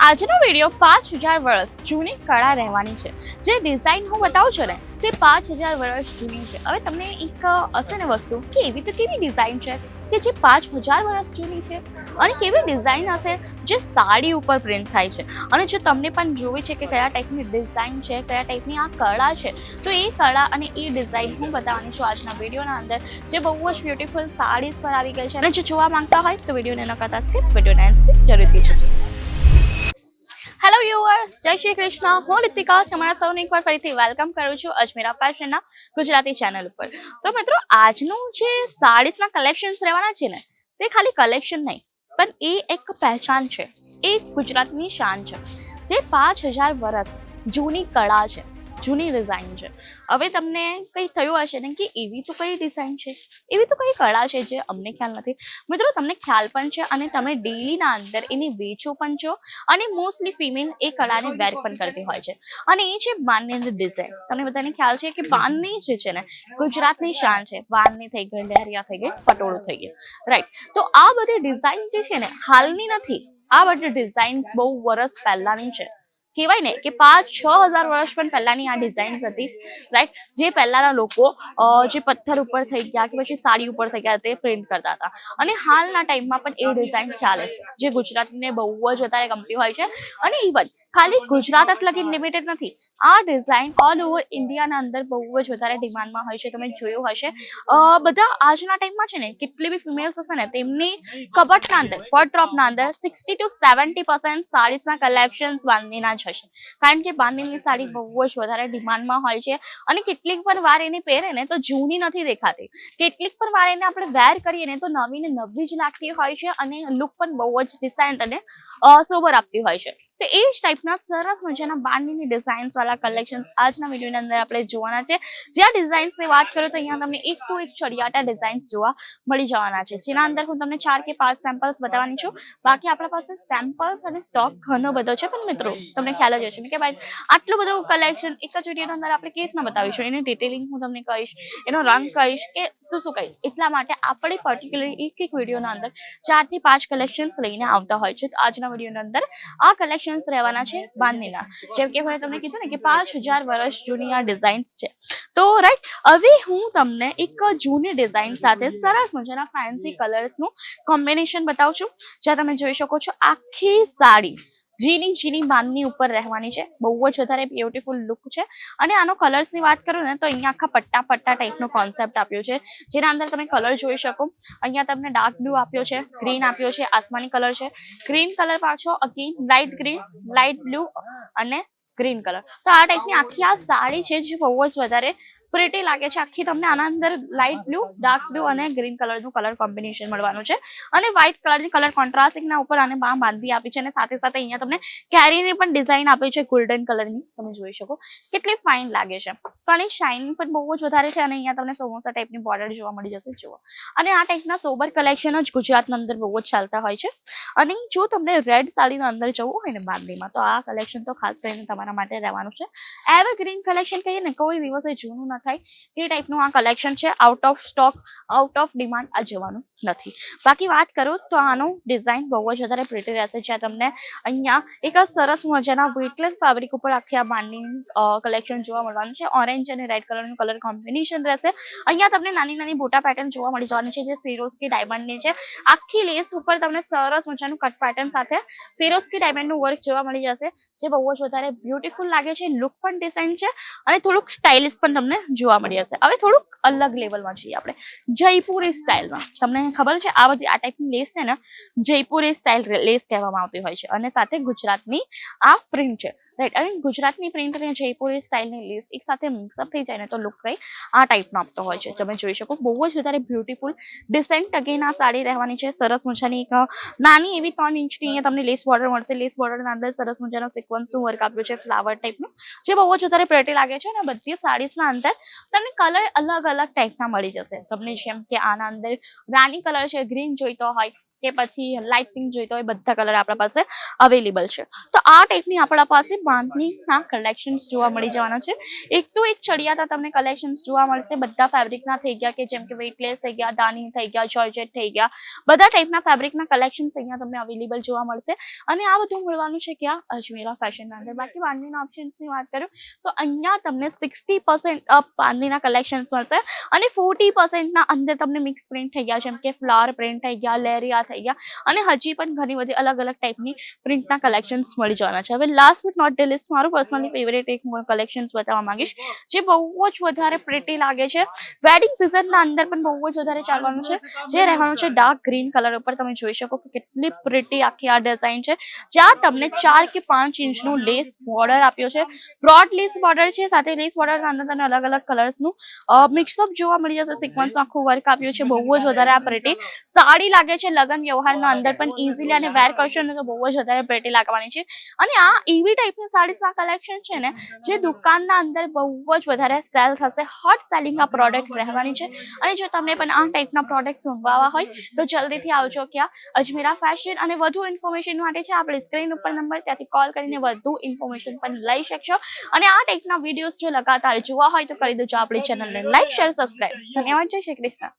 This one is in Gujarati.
આજનો વિડીયો 5000 વર્ષ જૂની કળા રહેવાની છે. જે ડિઝાઇન હું બતાવું છું ને તે 5000 વર્ષ જૂની છે. હવે તમને એક હશે ને વસ્તુ કે એવી તો કેવી ડિઝાઇન છે કે જે 5000 વર્ષ જૂની છે અને કેવી ડિઝાઇન હશે જે સાડી ઉપર પ્રિન્ટ થાય છે. અને જો તમને પણ જોવી છે કે કયા ટાઈપની ડિઝાઇન છે, કયા ટાઈપની આ કળા છે, તો એ કળા અને એ ડિઝાઇન હું બતાવવાની છું આજના વિડીયોના અંદર, જે બહુ જ બ્યુટીફુલ સાડીઝ પર આવી ગઈ છે. અને જો જોવા માંગતા હોય તો વિડીયોને ન કરતા સ્કીપ, વિડીયોને એન્ડ સુધી જરૂરથી જોજો. હેલો વ્યુઅર્સ, જય શ્રી કૃષ્ણ. હું રિતિકા તમારા સૌને એકવાર ફરીથી વેલકમ કરું છું અજમેરા ફેશનના ગુજરાતી ચેનલ ઉપર. તો મિત્રો, આજનું જે સાડીઝના કલેક્શન્સ રહેવાના છે ને તે ખાલી કલેક્શન નહીં, પણ એ એક પહેચાન છે, એ ગુજરાતની શાન છે, જે 5000 વર્ષ જૂની કળા છે, જૂની ડિઝાઇન છે. હવે તમને કંઈ થયું હશે ને કે એવી તો કઈ ડિઝાઇન છે, એવી તો કઈ કળા છે જે અમને ખ્યાલ નથી. મિત્રો, તમને ખ્યાલ પણ છે અને તમે ડેઈલીના અંદર એને વેચો પણ છો અને મોસ્ટલી ફિમેલ એ કળાને વેર પણ કરતી હોય છે. અને એ છે બાંધણીની ડિઝાઇન. તમને બધાને ખ્યાલ છે કે બાંધણી જે છે ને ગુજરાતની શાન છે. બાંધણી થઈ ગઈ, લહેરિયા થઈ ગઈ, પટોળું થઈ ગયું, રાઈટ. તો આ બધી ડિઝાઇન જે છે ને હાલની નથી, આ બધી ડિઝાઇન બહુ વર્ષ પહેલાની છે. કહેવાય ને કે 5-6000 વર્ષ પણ પહેલાની આ ડિઝાઇન્સ હતી, રાઈટ. જે પહેલાના લોકો જે પથ્થર ઉપર થઈ ગયા કે પછી સાડી ઉપર થઈ ગયા તે પ્રિન્ટ કરતા હતા. અને હાલના ટાઈમમાં પણ એ ડિઝાઇન ચાલે છે, જે ગુજરાતીને બહુ જ વધારે ગમતી હોય છે. અને ઇવન ખાલી ગુજરાત જ લગી લિમિટેડ નથી, આ ડિઝાઇન ઓલ ઓવર ઇન્ડિયાના અંદર બહુ જ વધારે ડિમાન્ડમાં હોય છે. તમે જોયું હશે બધા આજના ટાઈમમાં છે ને કેટલી બી ફિમેલ્સ હશે ને તેમની કબટના અંદર, વોર્ડરોબના અંદર 60 to 70% સાડીઝના કલેક્શન્સ બાંધણીના જ હશે. કારણ કે બાંધણીની સાડી બહુ જ વધારે ડિમાન્ડમાં હોય છે. અને કેટલીક પર વાર એને પહેરે ને તો જૂની નથી દેખાતી, કેટલીક પર વાર એને આપણે વેર કરીએ ને તો નવી ને નવી જ લાગતી હોય છે અને લુક પણ બહુ જ ડિસેન્ટ અને સોબર આપતી હોય છે. તો એ જ ટાઈપના સરસ મજાના બાંધણીની ડિઝાઇન્સ વાળા કલેક્શન્સ આજના વિડીયોની અંદર આપણે જોવાના છે. જ્યાં ડિઝાઇન્સની વાત કરું તો અહીંયા તમને એક તો એક ચડિયાતા ડિઝાઇન્સ જોવા મળી જવાના છે, જેના અંદર હું તમને 4 કે 5 સેમ્પલ્સ બતાવવાની છું. બાકી આપણા પાસે સેમ્પલ્સ અને સ્ટોક ઘણો બધો છે. પણ મિત્રો, તમને ખ્યાલ જ હશે ને કે ભાઈ આટલું બધું કલેક્શન એક જ વિડીયોની અંદર આપણે કેવી રીતના બતાવીશું, એની ડિટેલિંગ હું તમને કહીશ, એનો રંગ કહીશ કે શું કહીશ. એટલા માટે આપણે પર્ટિક્યુલરલી એક વિડીયોના અંદર 4 થી 5 કલેક્શન્સ લઈને આવતા હોય છે. તો આજના વિડીયોની અંદર આ કલેક્શન્સ રહેવાના છે બાંધણીના. જેમ કે મેં તમને કીધું ને કે 5000 વર્ષ જૂની આ ડિઝાઇન્સ છે. તો રાઈટ, હવે હું તમને એક જૂની ડિઝાઇન સાથે સરસ મજાના ફેન્સી કલર્સનું કોમ્બિનેશન બતાવું છું. જ્યાં તમે જોઈ શકો છો આખી સાડી ઝીણી બાંધણી ઉપર રહેવાની છે. બહુ જ વધારે બ્યુટીફુલ લુક છે. અને આનો કલર્સની વાત કરું ને તો અહીંયા આખા પટ્ટા ટાઈપનો કોન્સેપ્ટ આપ્યો છે, જેના અંદર તમે કલર જોઈ શકો. અહીંયા તમને ડાર્ક બ્લુ આપ્યો છે, ગ્રીન આપ્યો છે, આસમાની કલર છે, ગ્રીન કલર પાછો, again light green, light blue અને ગ્રીન કલર. તો આ ટાઈપની આખી આ સાડી છે જે બહુ જ વધારે પ્રિટી લાગે છે. આખી તમને આના અંદર લાઇટ બ્લુ, ડાર્ક બ્લુ અને ગ્રીન કલરનું કલર કોમ્બિનેશન મળવાનું છે. અને વ્હાઇટ કલરની કલર કોન્ટ્રાસ્ટિંગના ઉપર આને બાંધી આપી છે. અને સાથે સાથે અહીંયા તમને કેરીની પણ ડિઝાઇન આપી છે ગોલ્ડન કલરની. તમે જોઈ શકો કેટલી ફાઇન લાગે છે. તો આની શાઇનિંગ પણ બહુ જ વધારે છે. અને અહીંયા તમને સમોસા ટાઈપની બોર્ડર જોવા મળી જશે, જુઓ. અને આ ટાઈપના સોબર કલેક્શન જ ગુજરાતના અંદર બહુ જ ચાલતા હોય છે. અને જો તમને રેડ સાડીના અંદર જવું હોય ને બાંધણીમાં, તો આ કલેક્શન તો ખાસ કરીને તમારા માટે રહેવાનું છે. એવરગ્રીન કલેક્શન કહીએ ને, કોઈ દિવસે જૂનું થાય એ ટાઈપનું આ કલેક્શન છે. Out of stock, out of demand આ જવાનું નથી. બાકી વાત કરું તો આનું ડિઝાઇન બહુ જ વધારે પ્રિટી રહેશે. જ્યાં તમને અહીંયા એક સરસ મજાના વેટલેસ ફેબ્રિક ઉપર આખી આ બાંધણી કલેક્શન જોવા મળવાનું છે. ઓરેન્જ અને રેડ કલરનું કલર કોમ્બિનેશન રહેશે. અહીંયા તમને નાની બુટા પેટર્ન જોવા મળી જવાની છે, જે સિરોસ્કી ડાયમંડની છે. આખી લેસ ઉપર તમને સરસ મજાનું કટ પેટર્ન સાથે સિરોસ્કી ડાયમંડનું વર્ક જોવા મળી જશે, જે બહુ જ વધારે બ્યુટીફુલ લાગે છે. લુક પણ ડિઝાઇન છે અને થોડુંક સ્ટાઇલિશ પણ તમને જોવા મળી હશે. હવે થોડુંક અલગ લેવલમાં છીએ આપણે, જયપુરી સ્ટાઇલમાં. તમને ખબર છે આ બધી આ ટાઈપની લેસ છે ને જયપુરી સ્ટાઇલ લેસ કહેવામાં આવતી હોય છે. અને સાથે ગુજરાતની આ પ્રિન્ટ છે, રાઈટ. અને ગુજરાતની પ્રિન્ટ અને જયપુરી સ્ટાઇલની લેસ એક સાથે મિક્સઅપ થઈ જાય ને તો લુક કઈ આ ટાઈપનો આપતો હોય છે. તમે જોઈ શકો બહુ જ વધારે બ્યુટીફુલ ડિસેન્ટ અગેન આ સાડી રહેવાની છે. સરસ મજાની એક નાની એવી 3 ઇંચની અહીંયા તમને લેસ બોર્ડર મળશે. લેસ બોર્ડરના અંદર સરસ મજાનો સિક્વન્સનું વર્ક આપ્યું છે ફ્લાવર ટાઈપનું, જે બહુ જ વધારે પ્રેટી લાગે છે. અને બધી સાડીઝના અંદર તમને કલર અલગ ટાઈપના મળી જશે. તમને જેમ કે આના અંદર રાની કલર છે, ગ્રીન જોઈતો હોય કે પછી લાઇટ પિંક જોઈતો હોય, બધા કલર આપણા પાસે અવેલેબલ છે. તો આ ટાઈપની આપણા પાસે બાંધણીના કલેક્શન્સ જોવા મળી જવાના છે. એક તો એક ચડિયાતા તમને કલેક્શન્સ જોવા મળશે. બધા ફેબ્રિકના થઈ ગયા, કે જેમ કે વેઇટલેસ થઈ ગયા, દાની થઈ ગયા, જોર્જેટ થઈ ગયા, બધા ટાઈપના ફેબ્રિકના કલેક્શન્સ અહીંયા તમને અવેલેબલ જોવા મળશે. અને આ બધું મળવાનું છે ક્યાં? અજમેરા ફેશનના અંદર. બાકી બાંધણીના ઓપ્શન્સની વાત કરું તો અહીંયા તમને 60% અપ બાંધણીના કલેક્શન્સ મળશે અને 40% અંદર તમને મિક્સ પ્રિન્ટ થઈ ગયા, જેમ કે ફ્લાવર પ્રિન્ટ થઈ ગયા, લેરિયા થઈ ગયા, અને હજી પણ ઘણી બધી અલગ અલગ ટાઈપની પ્રિન્ટના કલેક્શન્સ મળી જવાના છે. હવે last but not the least મારું પર્સનલી ફેવરેટ એક કલેક્શન્સ બતાવવા માંગીશ, જે બહુ જ વધારે પ્રિટી લાગે છે. વેડિંગ સિઝનના અંદર પણ બહુ જ વધારે ચાલવાનું છે, જે રહેવાનું છે ડાર્ક ગ્રીન કલર ઉપર. તમે જોઈ શકો કે કેટલી પ્રિટી આખી આ ડિઝાઇન છે, જ્યાં તમને 4 કે 5 ઇંચનું લેસ બોર્ડર આપ્યો છે. બ્રોડ લેસ બોર્ડર છે, સાથે લેસ બોર્ડરના અંદર તમને અલગ અલગ કલર્સનું મિક્સઅપ જોવા મળી જશે. સિક્વન્સનું આખું વર્ક આપ્યું છે, બહુ જ વધારે આ પ્રિટી સાડી લાગે છે. લગ્ન વ્યવહારના અંદર પણ ઇઝીલી અને વેર કરશો ને તો બહુ જ વધારે પ્રિટી લાગવાની છે. અને આ એવી ટાઈપની સાડીઝના કલેક્શન છે ને, જે દુકાનના અંદર બહુ જ વધારે સેલ થશે. હોટ સેલિંગ આ પ્રોડક્ટ રહેવાની છે. અને જો તમને પણ આ ટાઈપના પ્રોડક્ટ્સ મંગાવવા હોય તો જલ્દીથી આવજો ક્યાં? અજમેરા ફેશન. અને વધુ ઇન્ફોર્મેશન માટે છે આપણે સ્ક્રીન ઉપર નંબર, ત્યાંથી કોલ કરીને વધુ ઇન્ફોર્મેશન પણ લઈ શકશો. અને આ ટાઈપના વિડીયોઝ જો લગાતાર જોવા હોય તો કરી દેજો આપણી ચેનલને લાઈક, શેર, સબસ્ક્રાઇબ. ધન્યવાદ. જય શ્રી કૃષ્ણ.